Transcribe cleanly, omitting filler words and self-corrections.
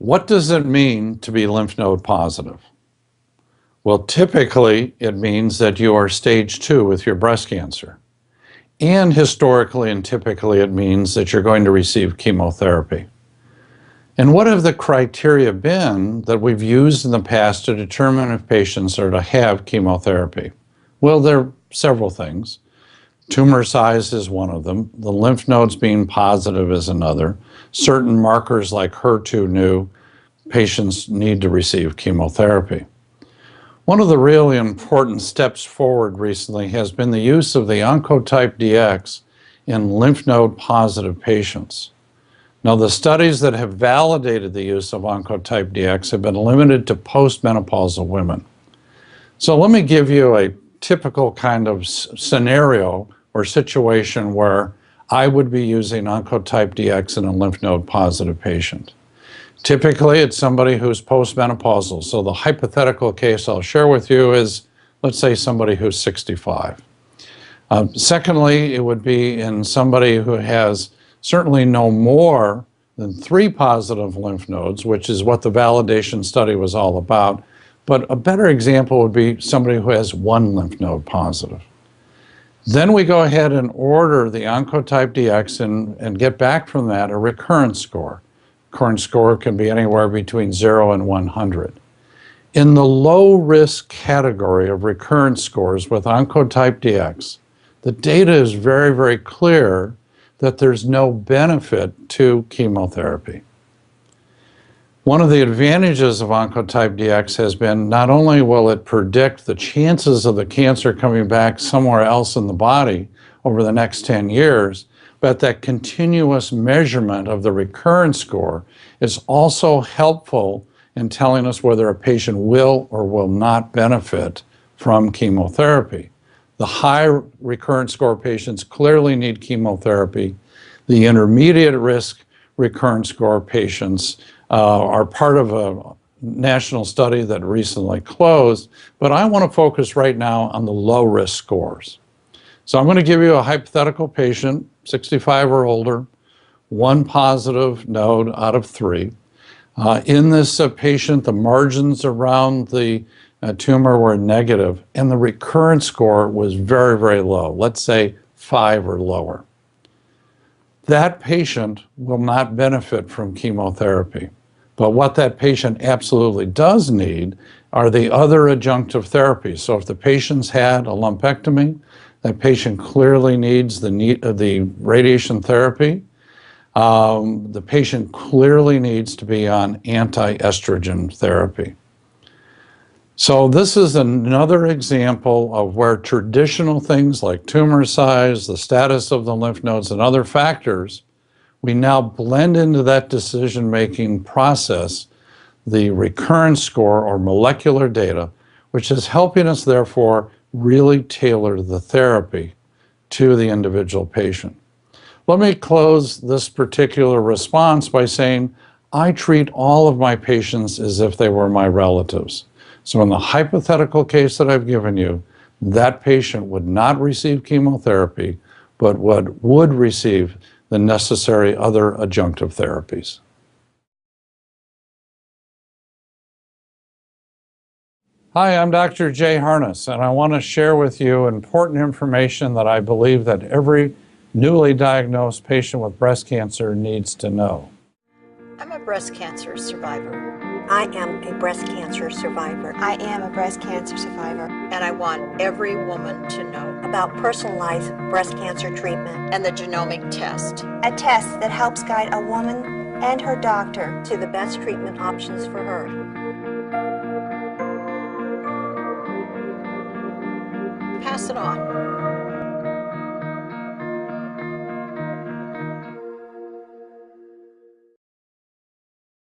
What does it mean to be lymph node positive? Well, typically it means that you are stage 2 with your breast cancer. And historically and typically it means that you're going to receive chemotherapy. And what have the criteria been that we've used in the past to determine if patients are to have chemotherapy? Well, there are several things. Tumor size is one of them. The lymph nodes being positive is another. Certain markers like HER2 new, patients need to receive chemotherapy. One of the really important steps forward recently has been the use of the Oncotype DX in lymph node positive patients. Now, the studies that have validated the use of Oncotype DX have been limited to postmenopausal women. So let me give you a typical kind of scenario or situation where I would be using Oncotype DX in a lymph node positive patient. Typically, it's somebody who's postmenopausal. So the hypothetical case I'll share with you is, let's say, somebody who's 65. Secondly, it would be in somebody who has certainly no more than 3 positive lymph nodes, which is what the validation study was all about. But a better example would be somebody who has 1 lymph node positive. Then we go ahead and order the Oncotype DX and get back from that a recurrence score. Recurrence score can be anywhere between 0 and 100. In the low risk category of recurrence scores with Oncotype DX, the data is very, very clear that there's no benefit to chemotherapy. One of the advantages of Oncotype DX has been not only will it predict the chances of the cancer coming back somewhere else in the body over the next 10 years, but that continuous measurement of the recurrence score is also helpful in telling us whether a patient will or will not benefit from chemotherapy. The high recurrence score patients clearly need chemotherapy. The intermediate risk recurrence score patients are part of a national study that recently closed, but I want to focus right now on the low risk scores. So I'm going to give you a hypothetical patient, 65 or older, 1 positive node out of 3. In this patient, the margins around the tumor were negative, and the recurrence score was very, very low, let's say 5 or lower. That patient will not benefit from chemotherapy. But what that patient absolutely does need are the other adjunctive therapies. So if the patient's had a lumpectomy, that patient clearly needs the radiation therapy. The patient clearly needs to be on anti-estrogen therapy. So this is another example of where traditional things like tumor size, the status of the lymph nodes, and other factors, we now blend into that decision-making process the recurrence score or molecular data, which is helping us therefore really tailor the therapy to the individual patient. Let me close this particular response by saying, I treat all of my patients as if they were my relatives. So in the hypothetical case that I've given you, that patient would not receive chemotherapy, but would receive the necessary other adjunctive therapies. Hi, I'm Dr. Jay Harness, and I want to share with you important information that I believe that every newly diagnosed patient with breast cancer needs to know. I'm a breast cancer survivor. I am a breast cancer survivor. I am a breast cancer survivor. And I want every woman to know about personalized breast cancer treatment and the genomic test. A test that helps guide a woman and her doctor to the best treatment options for her. Pass it on.